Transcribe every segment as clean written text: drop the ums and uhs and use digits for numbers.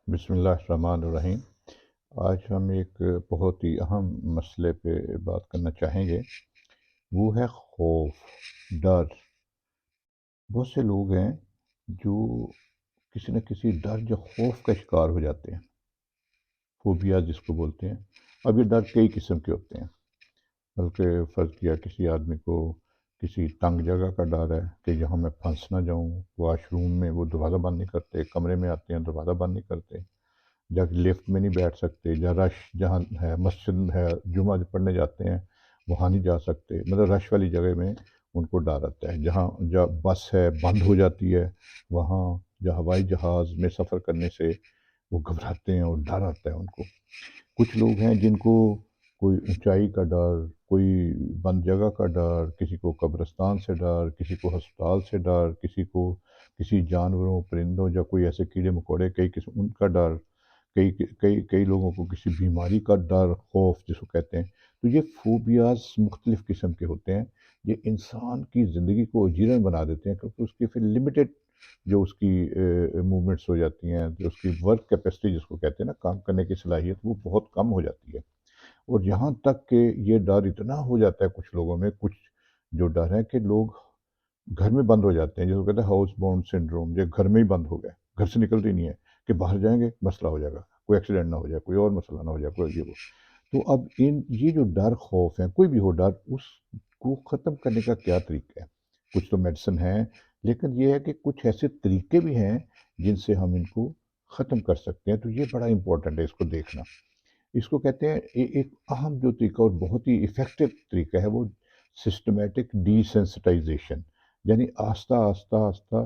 بسم اللہ الرحمن الرحیم۔ آج ہم ایک بہت ہی اہم مسئلے پہ بات کرنا چاہیں گے، وہ ہے خوف، ڈر۔ بہت سے لوگ ہیں جو کسی نہ کسی ڈر یا خوف کا شکار ہو جاتے ہیں، فوبیا جس کو بولتے ہیں۔ اب یہ ڈر کئی قسم کے ہوتے ہیں، بلکہ فرض کیا کسی آدمی کو کسی تنگ جگہ کا ڈر ہے کہ جہاں میں پھنس نہ جاؤں، واش روم میں وہ دروازہ بند نہیں کرتے، کمرے میں آتے ہیں دروازہ بند نہیں کرتے، جا کے لفٹ میں نہیں بیٹھ سکتے، جہاں رش جہاں ہے، مسجد ہے، جمعہ پڑھنے جاتے ہیں وہاں نہیں جا سکتے، مطلب رش والی جگہ میں ان کو ڈر آتا ہے، جہاں بس ہے بند ہو جاتی ہے وہاں، جہاں ہوائی جہاز میں سفر کرنے سے وہ گھبراتے ہیں اور ڈر آتا ہے ان کو۔ کچھ لوگ ہیں جن کو کوئی اونچائی کا ڈر، کوئی بند جگہ کا ڈر، کسی کو قبرستان سے ڈر، کسی کو ہسپتال سے ڈر، کسی کو کسی جانوروں پرندوں یا کوئی ایسے کیڑے مکوڑے کئی قسم ان کا ڈر، کئی لوگوں کو کسی بیماری کا ڈر، خوف جس کو کہتے ہیں۔ تو یہ فوبیاز مختلف قسم کے ہوتے ہیں، یہ انسان کی زندگی کو اجیرن بنا دیتے ہیں، کیونکہ اس کی پھر لمیٹڈ جو اس کی موومنٹس ہو جاتی ہیں، جو اس کی ورک کیپیسٹی جس کو کہتے ہیں نا، کام کرنے کی صلاحیت، وہ بہت کم ہو جاتی ہے۔ اور یہاں تک کہ یہ ڈر اتنا ہو جاتا ہے کچھ لوگوں میں، کچھ جو ڈر ہے کہ لوگ گھر میں بند ہو جاتے ہیں، جس کو کہتے ہیں ہاؤس باؤنڈ سنڈروم، یہ گھر میں ہی بند ہو گئے، گھر سے نکلتے ہی نہیں ہے کہ باہر جائیں گے مسئلہ ہو جائے گا، کوئی ایکسیڈنٹ نہ ہو جائے، کوئی اور مسئلہ نہ ہو جائے، کوئی یہ وہ۔ تو اب یہ جو ڈر خوف ہے، کوئی بھی ہو ڈر، اس کو ختم کرنے کا کیا طریقہ ہے؟ کچھ تو میڈیسن ہیں، لیکن یہ ہے کہ کچھ ایسے طریقے بھی ہیں جن سے ہم ان کو ختم کر سکتے ہیں، تو یہ بڑا امپورٹنٹ ہے اس کو دیکھنا۔ اس کو کہتے ہیں ایک اہم جو طریقہ اور بہت ہی ایفیکٹو طریقہ ہے، وہ سسٹمیٹک ڈی سینسٹائزیشن، یعنی آہستہ آہستہ آہستہ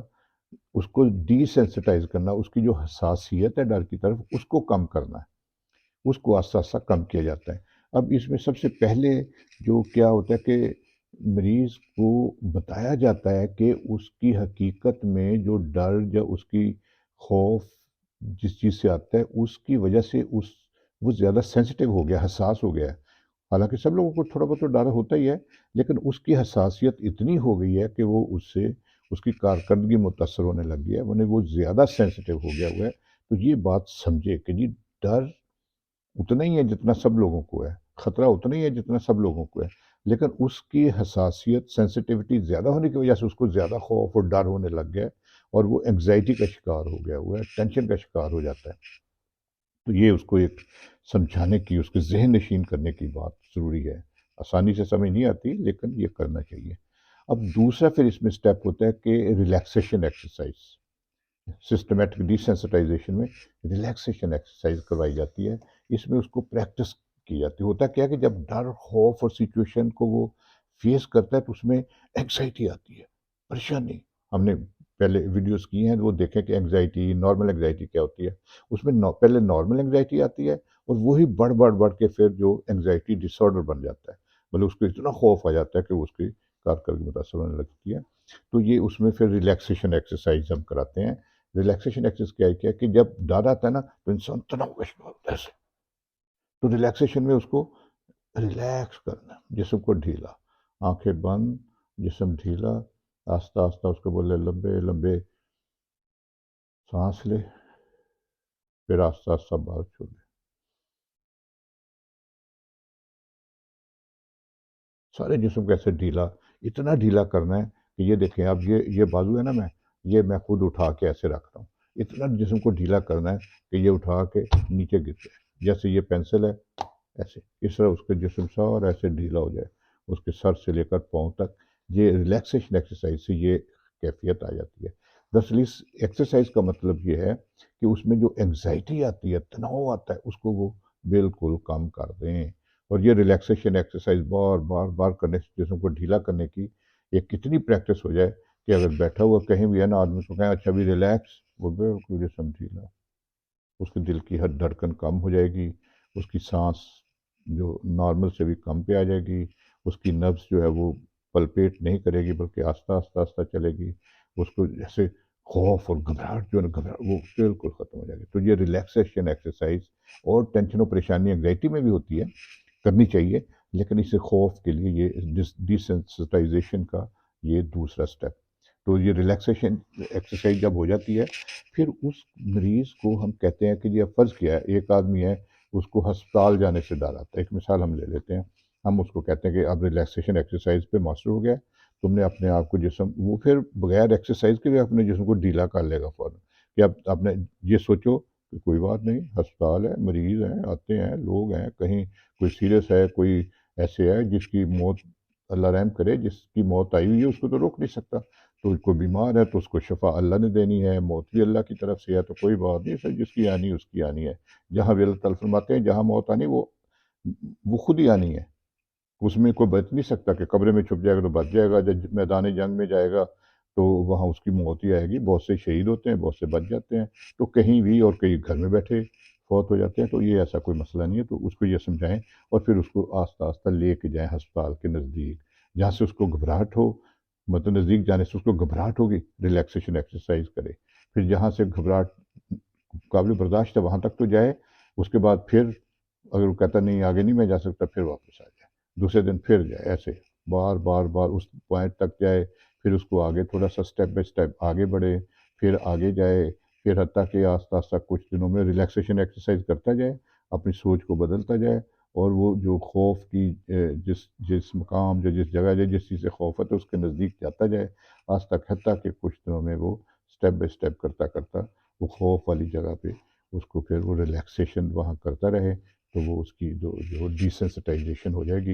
اس کو ڈی سینسٹائز کرنا، اس کی جو حساسیت ہے ڈر کی طرف اس کو کم کرنا ہے، اس کو آہستہ آہستہ کم کیا جاتا ہے۔ اب اس میں سب سے پہلے جو کیا ہوتا ہے کہ مریض کو بتایا جاتا ہے کہ اس کی حقیقت میں جو ڈر یا اس کی خوف جس چیز سے آتا ہے اس کی وجہ سے وہ زیادہ سینسٹیو ہو گیا، حساس ہو گیا ہے۔ حالانکہ سب لوگوں کو تھوڑا بہت تو ڈر ہوتا ہی ہے، لیکن اس کی حساسیت اتنی ہو گئی ہے کہ وہ اس کی کارکردگی متاثر ہونے لگ گیا ہے، وہ زیادہ سینسٹیو ہو گیا ہوا ہے۔ تو یہ بات سمجھے کہ جی ڈر اتنا ہی ہے جتنا سب لوگوں کو ہے، خطرہ اتنا ہی ہے جتنا سب لوگوں کو ہے، لیکن اس کی حساسیت سینسٹیوٹی زیادہ ہونے کی وجہ سے اس کو زیادہ خوف اور ڈر ہونے لگ گیا ہے، اور وہ انگزائٹی کا شکار ہو گیا ہوا ہے، ٹینشن کا شکار ہو جاتا ہے۔ تو یہ اس کو ایک سمجھانے کی، اس کے ذہن نشین کرنے کی بات ضروری ہے۔ آسانی سے سمجھ نہیں آتی لیکن یہ کرنا چاہیے۔ اب دوسرا پھر اس میں سٹیپ ہوتا ہے کہ relaxation exercise, systematic desensitization میں ریلیکسیشن ایکسرسائز کروائی جاتی ہے، اس میں اس کو پریکٹس کی جاتی ہے۔ ہوتا کیا کہ جب ڈر، خوف اور سچویشن کو وہ فیس کرتا ہے تو اس میں انگزائٹی آتی ہے، پریشانی۔ ہم نے پہلے ویڈیوز کی ہیں، وہ دیکھیں کہ انگزائٹی، نارمل انگزائٹی کیا ہوتی ہے۔ اس میں پہلے نارمل انگزائٹی آتی ہے، اور وہی بڑھ کے پھر جو انگزائٹی ڈس آرڈر بن جاتا ہے، مطلب اس کو اتنا خوف آ جاتا ہے کہ وہ اس کی کارکردگی متاثر ہونے لگتی ہے۔ تو یہ اس میں پھر ریلیکسیشن ایکسرسائز ہم کراتے ہیں۔ ریلیکسیشن ایکسرسائز کیا ہے کہ جب ڈر آتا ہے نا تو انسان تناؤ کا شکار ہوتا ہے ایسے، تو ریلیکسیشن میں اس کو ریلیکس کرنا، جسم کو ڈھیلا، آنکھیں بند، جسم ڈھیلا، آہستہ آہستہ اس کو بولے لمبے لمبے سانس لے، پھر آہستہ آہستہ باہر چھوڑ دے، سارے جسم کو ایسے ڈھیلا، اتنا ڈھیلا کرنا ہے کہ یہ دیکھیں اب یہ بازو ہے نا، میں خود اٹھا کے ایسے رکھ رہا ہوں، اتنا جسم کو ڈھیلا کرنا ہے کہ یہ اٹھا کے نیچے گر جائے، جیسے یہ پینسل ہے ایسے، اس طرح اس کے جسم سارا ایسے ڈھیلا ہو جائے، اس کے سر سے لے کر پاؤں تک۔ یہ ریلیکسیشن ایکسرسائز سے یہ کیفیت آ جاتی ہے۔ دراصل اس ایکسرسائز کا مطلب یہ ہے کہ اس میں جو انگزائٹی آتی ہے، تناؤ آتا ہے، اس کو وہ بالکل کم کر دیں۔ اور یہ ریلیکسیشن ایکسرسائز بار بار بار کرنے سے، جسم کو ڈھیلا کرنے کی ایک کتنی پریکٹس ہو جائے کہ اگر بیٹھا ہوا کہیں بھی ہے نا، آدمی کو کہیں اچھا بھی ریلیکس، وہ بالکل جسم ڈھیلا، اس کے دل کی ہر دھڑکن کم ہو جائے گی، اس کی سانس جو نارمل سے بھی کم پہ آ جائے گی، اس کی نبض جو ہے وہ پلپیٹ نہیں کرے گی بلکہ آہستہ آہستہ آہستہ چلے گی، اس کو جیسے خوف اور گھبراہٹ جو ہے نا، گھبراہٹ وہ بالکل ختم ہو جائے گی۔ تو یہ ریلیکسیشن ایکسرسائز اور ٹینشن و پریشانی انگزائٹی میں بھی ہوتی ہے، کرنی چاہیے، لیکن اسے خوف کے لیے یہ ڈی سینسٹائزیشن کا یہ دوسرا سٹیپ۔ تو یہ ریلیکسیشن ایکسرسائز جب ہو جاتی ہے، پھر اس مریض کو ہم کہتے ہیں کہ یہ فرض کیا ہے، ایک آدمی ہے اس کو ہسپتال جانے سے ڈر آتا ہے، ایک مثال ہم لے لیتے ہیں، ہم اس کو کہتے ہیں کہ اب ریلیکسیشن ایکسرسائز پہ ماسٹر ہو گیا ہے، تم نے اپنے آپ کو جسم، وہ پھر بغیر ایکسرسائز کے بھی اپنے جسم کو ڈھیلا کر لے گا فوراً، کہ اب آپ نے یہ سوچو کہ کوئی بات نہیں، ہسپتال ہے، مریض ہیں، آتے ہیں، لوگ ہیں، کہیں کوئی سیریس ہے، کوئی ایسے ہے جس کی موت، اللہ رحم کرے، جس کی موت آئی ہوئی ہے، اس کو تو روک نہیں سکتا، تو کوئی بیمار ہے تو اس کو شفا اللہ نے دینی ہے، موت بھی اللہ کی طرف سے ہے، تو کوئی بات نہیں سر، جس کی آنی اس کی آنی ہے، جہاں بھی اللہ تعالیٰ فرماتے ہیں جہاں موت آنی وہ خود ہی آنی ہے، اس میں کوئی بچ نہیں سکتا کہ قبرے میں چھپ جائے گا تو بچ جائے گا، جب میدان جنگ میں جائے گا تو وہاں اس کی موت ہی آئے گی، بہت سے شہید ہوتے ہیں، بہت سے بچ جاتے ہیں، تو کہیں بھی اور کہیں گھر میں بیٹھے فوت ہو جاتے ہیں، تو یہ ایسا کوئی مسئلہ نہیں ہے، تو اس کو یہ سمجھائیں اور پھر اس کو آہستہ آہستہ لے کے جائیں ہسپتال کے نزدیک، جہاں سے اس کو گھبراہٹ ہو، مطلب نزدیک جانے سے اس کو گھبراہٹ ہوگی، ریلیکسیشن ایکسرسائز کرے، پھر جہاں سے گھبراہٹ قابل برداشت ہے وہاں تک تو جائے، اس کے بعد پھر اگر وہ کہتا نہیں آگے نہیں میں جا سکتا، پھر واپس آ جائے، دوسرے دن پھر جائے، ایسے بار بار بار اس پوائنٹ تک جائے، پھر اس کو آگے تھوڑا سا اسٹیپ بائی اسٹیپ آگے بڑھے، پھر آگے جائے، پھر حتیٰ کہ آہستہ آہستہ کچھ دنوں میں ریلیکسیشن ایکسرسائز کرتا جائے، اپنی سوچ کو بدلتا جائے، اور وہ جو خوف کی جس مقام جو جس جگہ جس چیز سے خوف ہے تو اس کے نزدیک جاتا جائے، آج تک حتیٰ کہ کچھ دنوں میں وہ اسٹیپ بائی اسٹیپ کرتا کرتا وہ خوف والی جگہ پہ اس کو پھر وہ ریلیکسیشن وہاں کرتا رہے، تو وہ اس کی جو ڈیسینسٹائزیشن ہو جائے گی،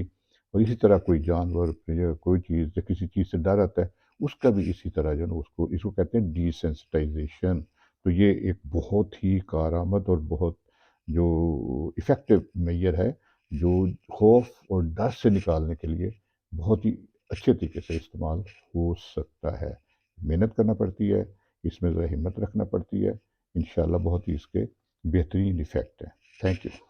اور اسی طرح کوئی جانور یا کوئی چیز یا کسی چیز سے ڈر آتا ہے، اس کا بھی اسی طرح جو ہے اس کو کہتے ہیں ڈیسینسٹائزیشن، تو یہ ایک بہت ہی کارآمد اور بہت جو افیکٹو میئر ہے، جو خوف اور ڈر سے نکالنے کے لیے بہت ہی اچھے طریقے سے استعمال ہو سکتا ہے، محنت کرنا پڑتی ہے، اس میں ذرا ہمت رکھنا پڑتی ہے، انشاءاللہ بہت ہی اس کے بہترین ایفیکٹ ہیں۔ Thank you.